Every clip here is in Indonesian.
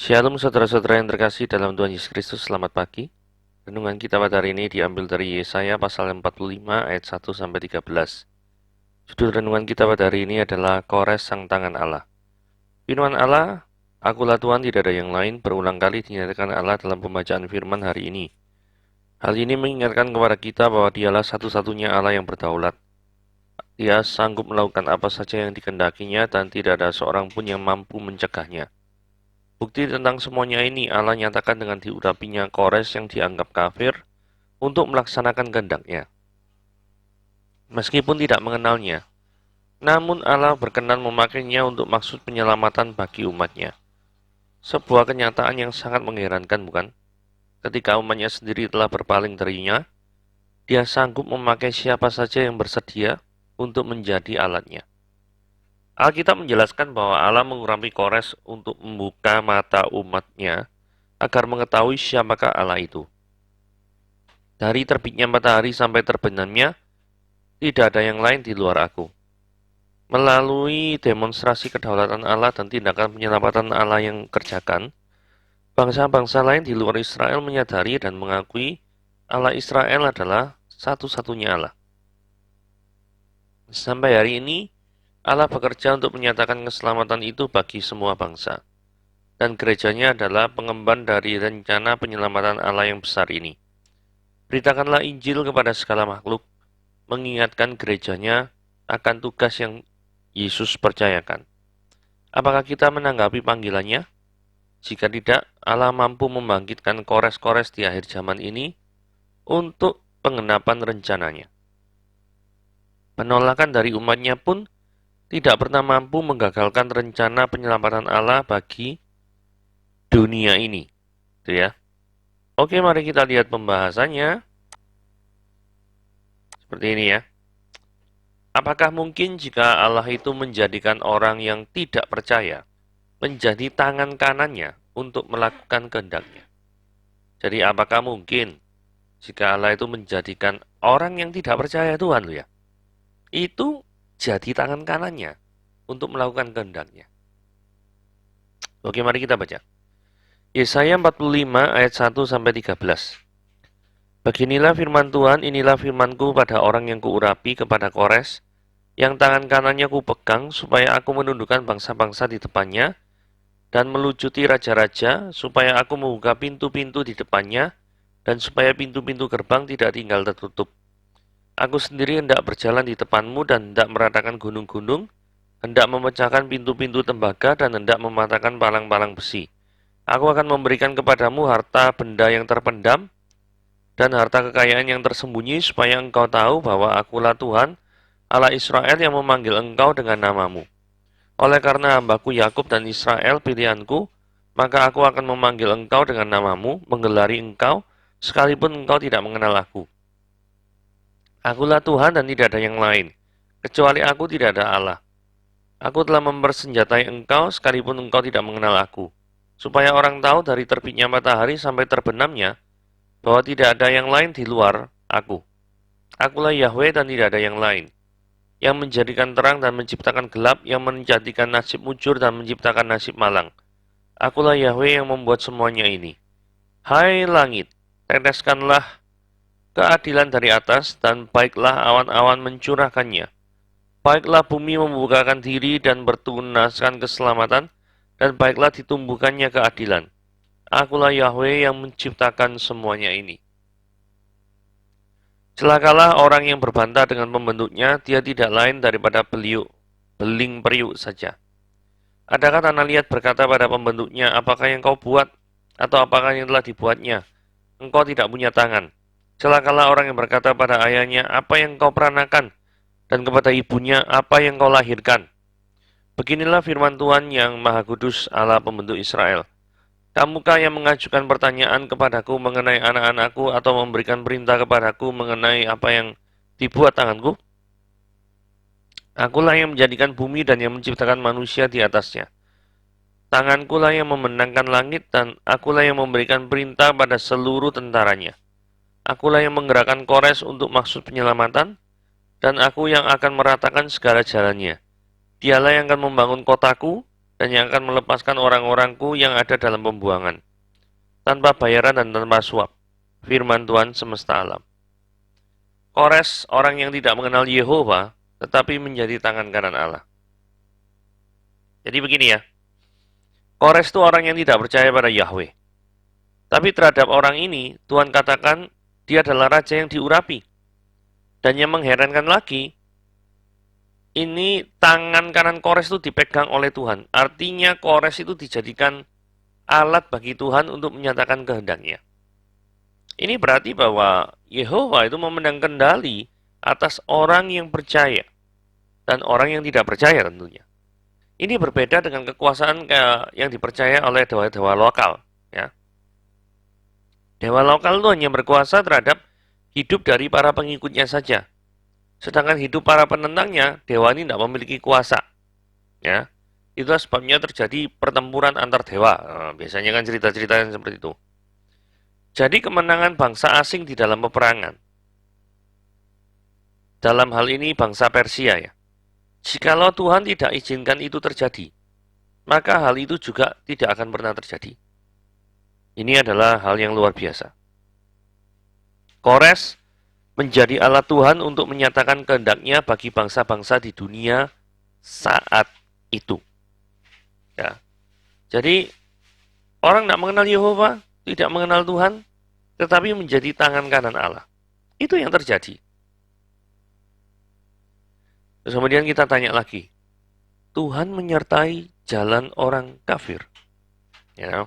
Shalom saudara-saudara yang terkasih dalam Tuhan Yesus Kristus, selamat pagi. Renungan kita pada hari ini diambil dari Yesaya pasal 45 ayat 1 sampai 13. Judul renungan kita pada hari ini adalah Kores Sang Tangan Allah. Firman Allah, Akulah Tuhan, tidak ada yang lain, berulang kali dinyatakan Allah dalam pembacaan firman hari ini. Hal ini mengingatkan kepada kita bahwa Dialah satu-satunya Allah yang berdaulat. Dia sanggup melakukan apa saja yang dikehendakinya dan tidak ada seorang pun yang mampu mencegahnya. Bukti tentang semuanya ini Allah nyatakan dengan diurapinya Kores yang dianggap kafir untuk melaksanakan kehendaknya. Meskipun tidak mengenalnya, namun Allah berkenan memakainya untuk maksud penyelamatan bagi umatnya. Sebuah kenyataan yang sangat mengherankan, bukan? Ketika umatnya sendiri telah berpaling darinya, dia sanggup memakai siapa saja yang bersedia untuk menjadi alatnya. Alkitab menjelaskan bahwa Allah mengurapi Kores untuk membuka mata umatnya agar mengetahui siapakah Allah itu. Dari terbitnya matahari sampai terbenamnya, tidak ada yang lain di luar aku. Melalui demonstrasi kedaulatan Allah dan tindakan penyelamatan Allah yang kerjakan, bangsa-bangsa lain di luar Israel menyadari dan mengakui Allah Israel adalah satu-satunya Allah. Sampai hari ini, Allah bekerja untuk menyatakan keselamatan itu bagi semua bangsa. Dan gerejanya adalah pengemban dari rencana penyelamatan Allah yang besar ini. Beritakanlah Injil kepada segala makhluk, mengingatkan gerejanya akan tugas yang Yesus percayakan. Apakah kita menanggapi panggilannya? Jika tidak, Allah mampu membangkitkan Kores-Kores di akhir zaman ini untuk pengenapan rencananya. Penolakan dari umatnya pun tidak pernah mampu menggagalkan rencana penyelamatan Allah bagi dunia ini. Itu ya. Oke, mari kita lihat pembahasannya. Seperti ini ya. Apakah mungkin jika Allah itu menjadikan orang yang tidak percaya menjadi tangan kanannya untuk melakukan kehendaknya? Jadi apakah mungkin jika Allah itu menjadikan orang yang tidak percaya Tuhan ya, itu jadi tangan kanannya untuk melakukan kehendaknya? Oke, mari kita baca. Yesaya 45 ayat 1 sampai 13. Beginilah firman Tuhan, inilah firmanku pada orang yang kuurapi, kepada Kores, yang tangan kanannya kupegang, supaya aku menundukkan bangsa-bangsa di depannya, dan melucuti raja-raja, supaya aku membuka pintu-pintu di depannya, dan supaya pintu-pintu gerbang tidak tinggal tertutup. Aku sendiri hendak berjalan di depanmu, dan hendak meratakan gunung-gunung, hendak memecahkan pintu-pintu tembaga, dan hendak mematahkan palang-palang besi. Aku akan memberikan kepadamu harta benda yang terpendam, dan harta kekayaan yang tersembunyi, supaya engkau tahu bahwa akulah Tuhan, Allah Israel yang memanggil engkau dengan namamu. Oleh karena hambaku Yakub dan Israel pilihanku, maka aku akan memanggil engkau dengan namamu, menggelari engkau, sekalipun engkau tidak mengenal aku. Akulah Tuhan dan tidak ada yang lain, kecuali aku tidak ada Allah. Aku telah mempersenjatai engkau, sekalipun engkau tidak mengenal aku, supaya orang tahu dari terbitnya matahari sampai terbenamnya, bahwa tidak ada yang lain di luar aku. Akulah Yahweh dan tidak ada yang lain, yang menjadikan terang dan menciptakan gelap, yang menjadikan nasib mujur dan menciptakan nasib malang. Akulah Yahweh yang membuat semuanya ini. Hai langit, teteskanlah keadilan dari atas, dan baiklah awan-awan mencurahkannya. Baiklah bumi membukakan diri dan bertunaskan keselamatan, dan baiklah ditumbuhkannya keadilan. Akulah Yahweh yang menciptakan semuanya ini. Celakalah orang yang berbantah dengan pembentuknya, dia tidak lain daripada beling periuk saja. Adakah tanah liat berkata pada pembentuknya, apakah yang kau buat, atau apakah yang telah dibuatnya? Engkau tidak punya tangan. Celakalah orang yang berkata pada ayahnya, apa yang kau peranakan, dan kepada ibunya, apa yang kau lahirkan. Beginilah firman Tuhan yang Maha Kudus, Allah pembentuk Israel. Kamukah yang mengajukan pertanyaan kepadaku mengenai anak-anakku, atau memberikan perintah kepadaku mengenai apa yang dibuat tanganku? Akulah yang menjadikan bumi dan yang menciptakan manusia di atasnya. Tangankulah yang memenangkan langit, dan akulah yang memberikan perintah pada seluruh tentaranya. Akulah yang menggerakkan Kores untuk maksud penyelamatan, dan aku yang akan meratakan segala jalannya. Dialah yang akan membangun kotaku, dan yang akan melepaskan orang-orangku yang ada dalam pembuangan, tanpa bayaran dan tanpa suap. Firman Tuhan semesta alam. Kores, orang yang tidak mengenal Yehova, tetapi menjadi tangan kanan Allah. Jadi begini ya, Kores itu orang yang tidak percaya pada Yahweh. Tapi terhadap orang ini, Tuhan katakan dia adalah raja yang diurapi. Dan yang mengherankan lagi, ini tangan kanan Kores itu dipegang oleh Tuhan. Artinya Kores itu dijadikan alat bagi Tuhan untuk menyatakan kehendaknya. Ini berarti bahwa Yehova itu memegang kendali atas orang yang percaya dan orang yang tidak percaya tentunya. Ini berbeda dengan kekuasaan yang dipercaya oleh dewa-dewa lokal. Ya. Dewa lokal itu hanya berkuasa terhadap hidup dari para pengikutnya saja. Sedangkan hidup para penentangnya, dewa ini tidak memiliki kuasa. Ya. Itulah sebabnya terjadi pertempuran antar dewa. Biasanya kan cerita-cerita yang seperti itu. Jadi kemenangan bangsa asing di dalam peperangan. Dalam hal ini bangsa Persia ya. Jikalau Tuhan tidak izinkan itu terjadi, maka hal itu juga tidak akan pernah terjadi. Ini adalah hal yang luar biasa. Kores menjadi alat Tuhan untuk menyatakan kehendaknya bagi bangsa-bangsa di dunia saat itu. Ya. Jadi orang tidak mengenal Yehova, tidak mengenal Tuhan, tetapi menjadi tangan kanan Allah. Itu yang terjadi. Terus kemudian kita tanya lagi, Tuhan menyertai jalan orang kafir. Ya.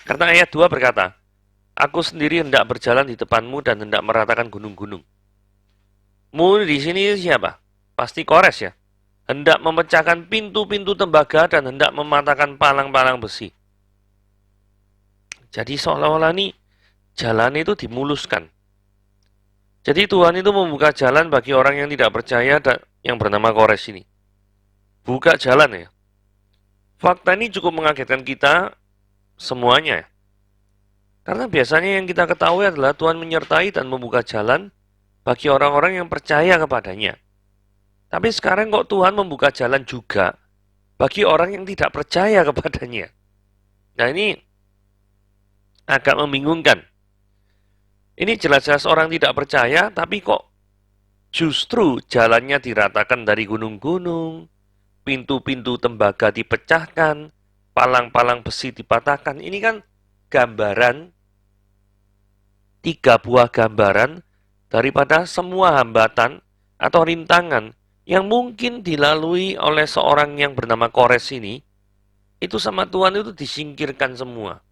Karena ayat 2 berkata, Aku sendiri hendak berjalan di depanmu dan hendak meratakan gunung-gunung. Mu di sini siapa? Pasti Kores ya. Hendak memecahkan pintu-pintu tembaga dan hendak mematahkan palang-palang besi. Jadi seolah-olah nih jalan itu dimuluskan. Jadi Tuhan itu membuka jalan bagi orang yang tidak percaya dan yang bernama Kores ini. Buka jalan ya. Fakta ini cukup mengagetkan kita semuanya. Karena biasanya yang kita ketahui adalah Tuhan menyertai dan membuka jalan bagi orang-orang yang percaya kepadanya. Tapi sekarang kok Tuhan membuka jalan juga bagi orang yang tidak percaya kepadanya. Nah ini agak membingungkan. Ini jelas-jelas orang tidak percaya, tapi kok justru jalannya diratakan dari gunung-gunung, pintu-pintu tembaga dipecahkan, palang-palang besi dipatahkan. Ini kan gambaran, 3 buah gambaran daripada semua hambatan atau rintangan yang mungkin dilalui oleh seorang yang bernama Kores ini, itu sama Tuhan itu disingkirkan semua.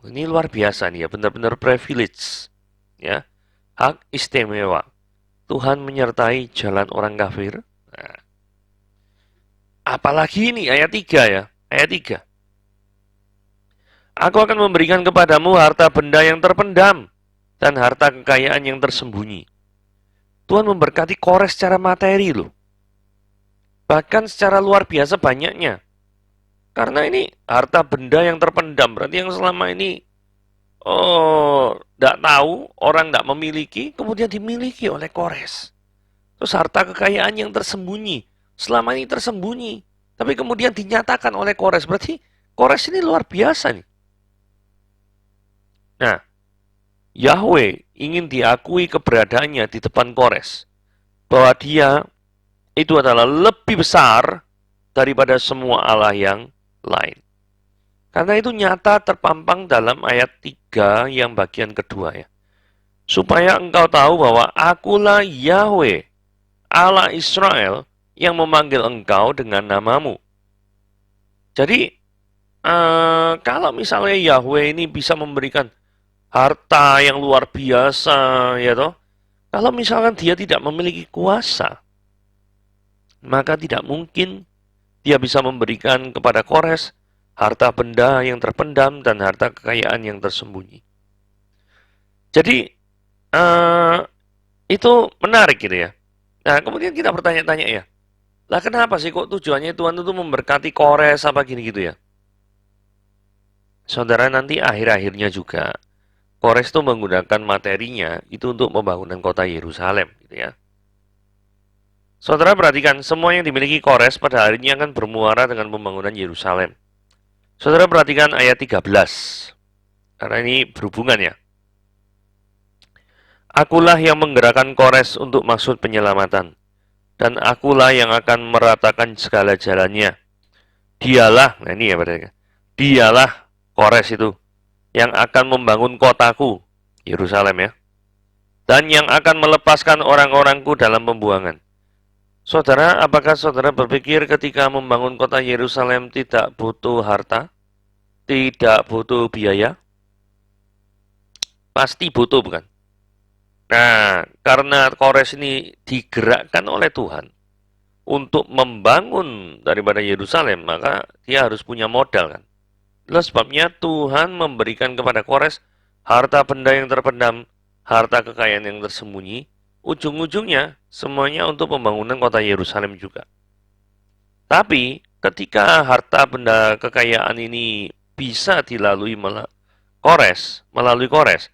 Ini luar biasa nih ya, benar-benar privilege. Ya, hak istimewa. Tuhan menyertai jalan orang kafir. Nah, apalagi ini ayat 3 ya, ayat 3. Aku akan memberikan kepadamu harta benda yang terpendam dan harta kekayaan yang tersembunyi. Tuhan memberkati Kores secara materi loh. Bahkan secara luar biasa banyaknya. Karena ini harta benda yang terpendam. Berarti yang selama ini tidak tahu, orang tidak memiliki, kemudian dimiliki oleh Kores. Terus harta kekayaan yang tersembunyi. Selama ini tersembunyi. Tapi kemudian dinyatakan oleh Kores. Berarti Kores ini luar biasa nih. Nah, Yahweh ingin diakui keberadaannya di depan Kores. Bahwa dia itu adalah lebih besar daripada semua Allah yang lain. Karena itu nyata terpampang dalam ayat 3 yang bagian kedua ya. Supaya engkau tahu bahwa akulah Yahweh, Allah Israel, yang memanggil engkau dengan namamu. Jadi, kalau misalnya Yahweh ini bisa memberikan harta yang luar biasa, ya toh. Kalau misalkan dia tidak memiliki kuasa, maka tidak mungkin dia bisa memberikan kepada Kores harta benda yang terpendam dan harta kekayaan yang tersembunyi. Jadi itu menarik gitu ya. Nah kemudian kita bertanya-tanya ya, lah kenapa sih kok tujuannya Tuhan itu memberkati Kores apa gini gitu ya? Saudara, nanti akhir-akhirnya juga Kores itu menggunakan materinya itu untuk pembangunan kota Yerusalem gitu ya. Saudara perhatikan, semua yang dimiliki Kores pada hari ini akan bermuara dengan pembangunan Yerusalem. Saudara perhatikan ayat 13, karena ini berhubungan ya. Akulah yang menggerakkan Kores untuk maksud penyelamatan, dan akulah yang akan meratakan segala jalannya. Dialah, nah ini ya berarti, dialah Kores itu, yang akan membangun kotaku, Yerusalem ya, dan yang akan melepaskan orang-orangku dalam pembuangan. Saudara, apakah saudara berpikir ketika membangun kota Yerusalem tidak butuh harta? Tidak butuh biaya? Pasti butuh, bukan? Nah, karena Kores ini digerakkan oleh Tuhan untuk membangun daripada Yerusalem, maka dia harus punya modal kan. Itulah sebabnya Tuhan memberikan kepada Kores harta benda yang terpendam, harta kekayaan yang tersembunyi, ujung-ujungnya semuanya untuk pembangunan kota Yerusalem juga. Tapi ketika harta benda kekayaan ini bisa dilalui melalui Kores,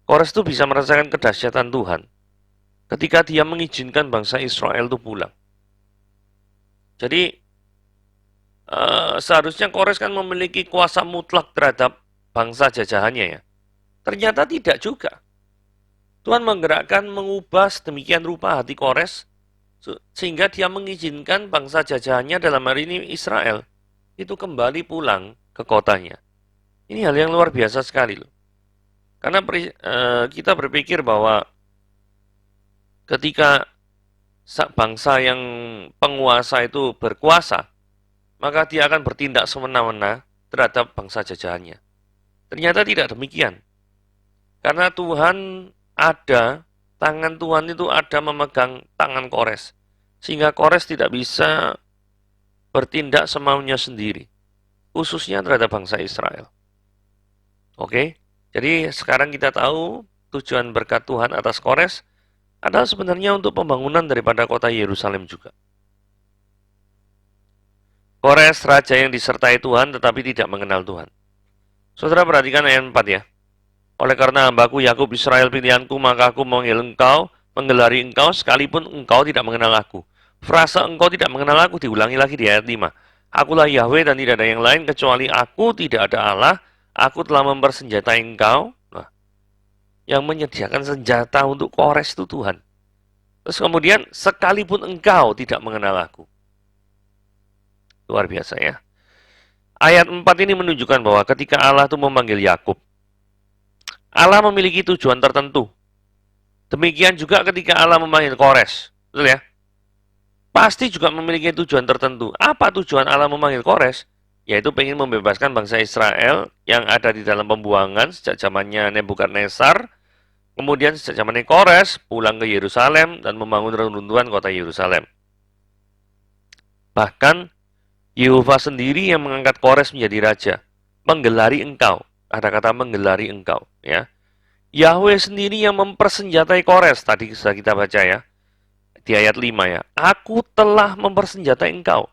Kores itu bisa merasakan kedahsyatan Tuhan ketika dia mengizinkan bangsa Israel itu pulang. Jadi seharusnya Kores kan memiliki kuasa mutlak terhadap bangsa jajahannya ya. Ternyata tidak juga. Tuhan menggerakkan mengubah sedemikian rupa hati Kores sehingga dia mengizinkan bangsa jajahannya dalam hari ini Israel itu kembali pulang ke kotanya. Ini hal yang luar biasa sekali loh. Karena kita berpikir bahwa ketika bangsa yang penguasa itu berkuasa, maka dia akan bertindak semena-mena terhadap bangsa jajahannya. Ternyata tidak demikian. Karena Tuhan ada, tangan Tuhan itu ada memegang tangan Kores. Sehingga Kores tidak bisa bertindak semaunya sendiri. Khususnya terhadap bangsa Israel. Oke? Jadi sekarang kita tahu tujuan berkat Tuhan atas Kores adalah sebenarnya untuk pembangunan daripada kota Yerusalem juga. Kores raja yang disertai Tuhan tetapi tidak mengenal Tuhan. Saudara perhatikan ayat 4 ya. Oleh karena hambaku Yakub Israel pilihanku, maka aku memanggil engkau, menggelari engkau sekalipun engkau tidak mengenal aku. Frasa engkau tidak mengenal aku diulangi lagi di ayat 5. Akulah Yahweh dan tidak ada yang lain kecuali aku, tidak ada Allah. Aku telah mempersenjatai engkau. Nah, yang menyediakan senjata untuk Kores itu Tuhan. Terus kemudian, sekalipun engkau tidak mengenal aku. Luar biasa ya. Ayat 4 ini menunjukkan bahwa ketika Allah itu memanggil Yakub, Allah memiliki tujuan tertentu. Demikian juga ketika Allah memanggil Kores. Betul ya? Pasti juga memiliki tujuan tertentu. Apa tujuan Allah memanggil Kores? Yaitu ingin membebaskan bangsa Israel yang ada di dalam pembuangan sejak zamannya Nebukadnezar, kemudian sejak zamannya Kores pulang ke Yerusalem dan membangun reruntuhan kota Yerusalem. Bahkan Yehova sendiri yang mengangkat Kores menjadi raja, menggelari engkau. Ada kata menggelari engkau, ya. Yahweh sendiri yang mempersenjatai Kores, tadi sudah kita baca ya, di ayat 5 ya. Aku telah mempersenjatai engkau,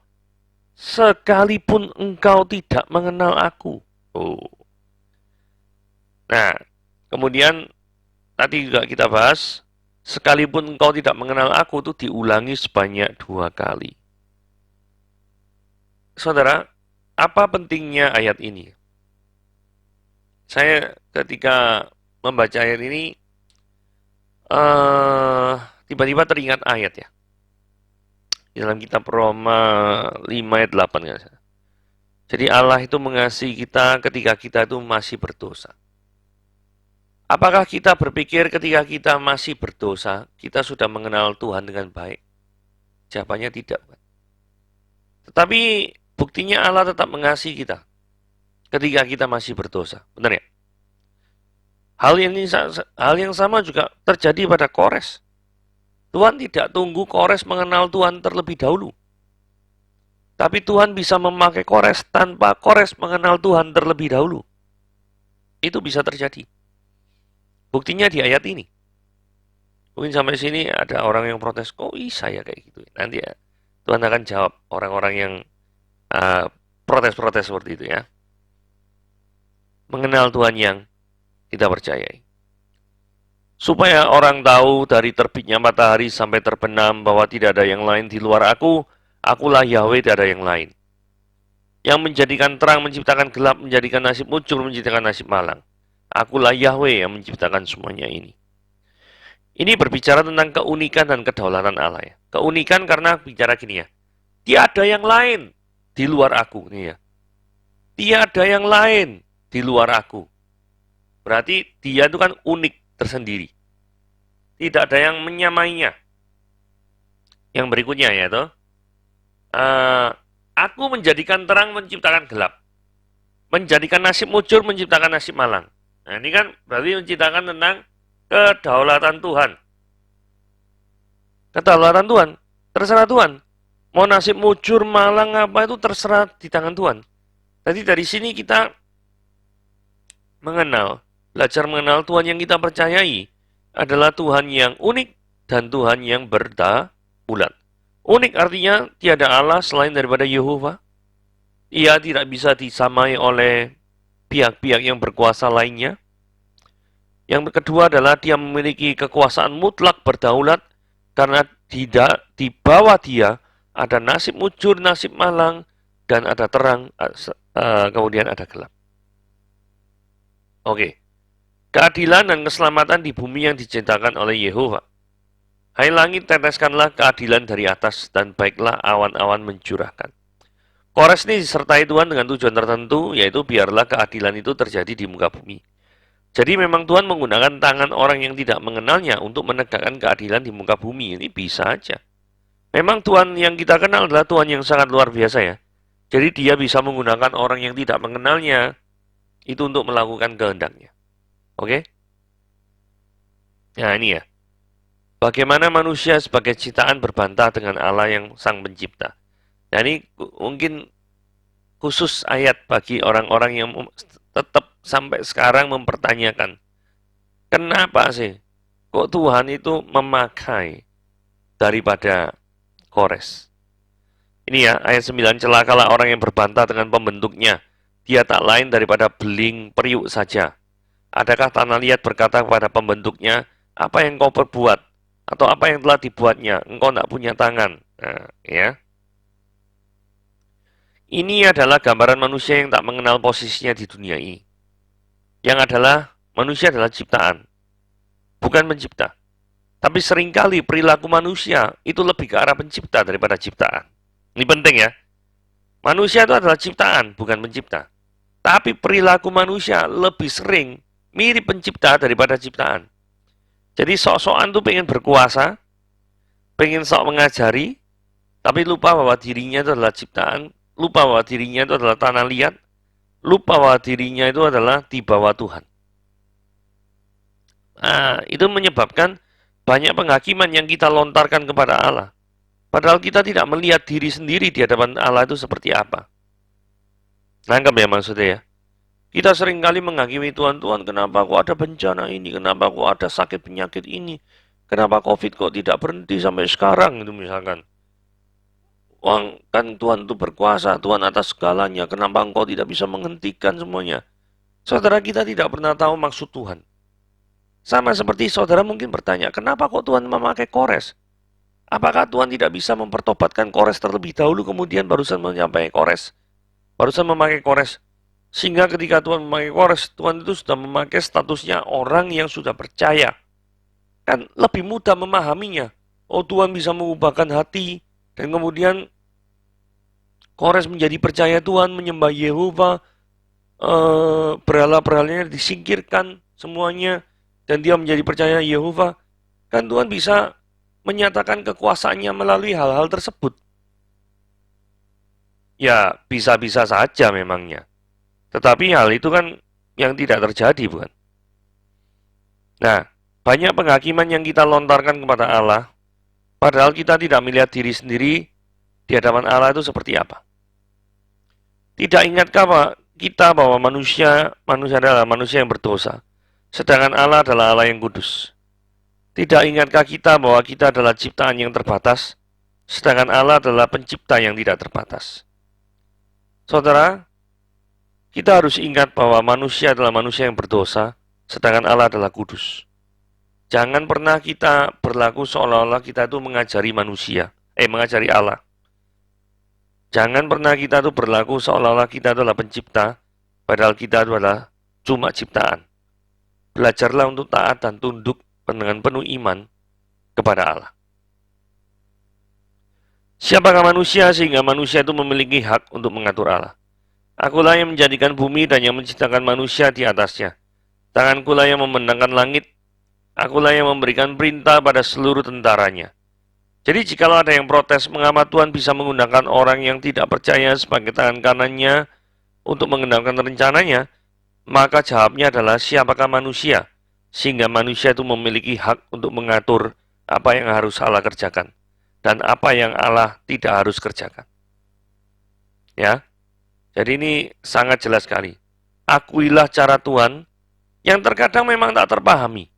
sekalipun engkau tidak mengenal aku. Oh. Nah, kemudian tadi juga kita bahas, sekalipun engkau tidak mengenal aku itu diulangi sebanyak 2 kali. Saudara, apa pentingnya ayat ini? Saya ketika membaca ayat ini, tiba-tiba teringat ayat ya. Di dalam kitab Roma 5 ayat 8 kan. Jadi Allah itu mengasihi kita ketika kita itu masih berdosa. Apakah kita berpikir ketika kita masih berdosa, kita sudah mengenal Tuhan dengan baik? Jawabannya tidak. Tetapi buktinya Allah tetap mengasihi kita ketika kita masih berdosa. Benar ya? Hal yang sama juga terjadi pada Kores. Tuhan tidak tunggu Kores mengenal Tuhan terlebih dahulu. Tapi Tuhan bisa memakai Kores tanpa Kores mengenal Tuhan terlebih dahulu. Itu bisa terjadi. Buktinya di ayat ini. Mungkin sampai sini ada orang yang protes, kok bisa ya kayak gitu. Nanti ya, Tuhan akan jawab orang-orang yang protes-protes seperti itu ya. Mengenal Tuhan yang kita percayai. Supaya orang tahu dari terbitnya matahari sampai terbenam bahwa tidak ada yang lain di luar akulah Yahweh, tidak ada yang lain. Yang menjadikan terang, menciptakan gelap, menjadikan nasib muncul, menciptakan nasib malang. Akulah Yahweh yang menciptakan semuanya ini. Ini berbicara tentang keunikan dan kedaulatan Allah ya. Keunikan karena bicara gini ya. Tiada yang lain di luar aku nih ya. Tiada yang lain di luar aku. Berarti dia itu kan unik tersendiri. Tidak ada yang menyamainya. Yang berikutnya ya toh. Aku menjadikan terang, menciptakan gelap. Menjadikan nasib mujur, menciptakan nasib malang. Nah ini kan berarti menciptakan tentang kedaulatan Tuhan. Kedaulatan Tuhan. Terserah Tuhan. Mau nasib mujur, malang apa itu terserah di tangan Tuhan. Jadi dari sini kita belajar mengenal Tuhan yang kita percayai adalah Tuhan yang unik dan Tuhan yang berdaulat. Unik artinya tiada Allah selain daripada Yehova. Ia tidak bisa disamai oleh pihak-pihak yang berkuasa lainnya. Yang kedua adalah dia memiliki kekuasaan mutlak berdaulat karena tidak di bawah dia ada nasib mujur, nasib malang, dan ada terang, kemudian ada gelap. Oke. Keadilan dan keselamatan di bumi yang diciptakan oleh Yehova. Hai langit, teteskanlah keadilan dari atas, dan baiklah awan-awan mencurahkan. Kores ini disertai Tuhan dengan tujuan tertentu, yaitu biarlah keadilan itu terjadi di muka bumi. Jadi memang Tuhan menggunakan tangan orang yang tidak mengenalnya untuk menegakkan keadilan di muka bumi. Ini bisa aja. Memang Tuhan yang kita kenal adalah Tuhan yang sangat luar biasa ya. Jadi dia bisa menggunakan orang yang tidak mengenalnya itu untuk melakukan kehendaknya. Oke? Nah ini ya. Bagaimana manusia sebagai ciptaan berbantah dengan Allah yang sang pencipta. Nah ini mungkin khusus ayat bagi orang-orang yang tetap sampai sekarang mempertanyakan. Kenapa sih kok Tuhan itu memakai daripada Kores? Ini ya ayat 9, celakalah orang yang berbantah dengan pembentuknya. Dia tak lain daripada beling periuk saja. Adakah tanah liat berkata kepada pembentuknya, apa yang kau perbuat? Atau apa yang telah dibuatnya? Engkau tidak punya tangan. Nah, ya. Ini adalah gambaran manusia yang tak mengenal posisinya di dunia ini. Yang adalah, manusia adalah ciptaan, bukan pencipta. Tapi seringkali perilaku manusia itu lebih ke arah pencipta daripada ciptaan. Ini penting ya. Manusia itu adalah ciptaan, bukan pencipta. Tapi perilaku manusia lebih sering mirip pencipta daripada ciptaan. Jadi sok-sokan tuh pengen berkuasa, pengen sok mengajari, tapi lupa bahwa dirinya itu adalah ciptaan, lupa bahwa dirinya itu adalah tanah liat, lupa bahwa dirinya itu adalah di bawah Tuhan. Nah, itu menyebabkan banyak penghakiman yang kita lontarkan kepada Allah. Padahal kita tidak melihat diri sendiri di hadapan Allah itu seperti apa. Nangkep ya maksudnya ya? Kita seringkali menghakimi Tuhan, Tuhan kenapa kok ada bencana ini, kenapa kok ada sakit penyakit ini, kenapa COVID kok tidak berhenti sampai sekarang, itu misalkan. Wang, kan Tuhan itu berkuasa, Tuhan atas segalanya, kenapa engkau tidak bisa menghentikan semuanya? Saudara kita tidak pernah tahu maksud Tuhan. Sama seperti saudara mungkin bertanya, kenapa kok Tuhan memakai Kores? Apakah Tuhan tidak bisa mempertobatkan Kores terlebih dahulu, kemudian barusan menyampaikan Kores? Barusan memakai Kores. Sehingga ketika Tuhan memakai Kores, Tuhan itu sudah memakai statusnya orang yang sudah percaya. Kan lebih mudah memahaminya. Oh Tuhan bisa mengubahkan hati. Dan kemudian Kores menjadi percaya Tuhan, menyembah Yehova. Berhala-berhalanya disingkirkan semuanya. Dan dia menjadi percaya Yehova. Kan Tuhan bisa menyatakan kekuasaannya melalui hal-hal tersebut. Ya bisa-bisa saja memangnya. Tetapi hal itu kan yang tidak terjadi, bukan? Nah, banyak penghakiman yang kita lontarkan kepada Allah, padahal kita tidak melihat diri sendiri di hadapan Allah itu seperti apa. Tidak ingatkah kita bahwa manusia adalah manusia yang berdosa, sedangkan Allah adalah Allah yang kudus. Tidak ingatkah kita bahwa kita adalah ciptaan yang terbatas, sedangkan Allah adalah pencipta yang tidak terbatas. Saudara, kita harus ingat bahwa manusia adalah manusia yang berdosa, sedangkan Allah adalah kudus. Jangan pernah kita berlaku seolah-olah kita itu mengajari manusia, mengajari Allah. Jangan pernah kita itu berlaku seolah-olah kita adalah pencipta, padahal kita adalah cuma ciptaan. Belajarlah untuk taat dan tunduk dengan penuh iman kepada Allah. Siapakah manusia sehingga manusia itu memiliki hak untuk mengatur Allah? Akulah yang menjadikan bumi dan yang menciptakan manusia di atasnya. Tangankulah yang memandangkan langit. Akulah yang memberikan perintah pada seluruh tentaranya. Jadi jikalau ada yang protes mengapa Tuhan bisa menggunakan orang yang tidak percaya sebagai tangan kanannya untuk mengendalikan rencananya, maka jawabnya adalah siapakah manusia, sehingga manusia itu memiliki hak untuk mengatur apa yang harus Allah kerjakan dan apa yang Allah tidak harus kerjakan. Ya, jadi ini sangat jelas sekali. Akuilah cara Tuhan yang terkadang memang tak terpahami,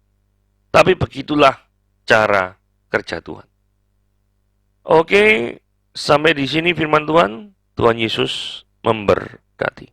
tapi begitulah cara kerja Tuhan. Oke, sampai di sini firman Tuhan. Tuhan Yesus memberkati.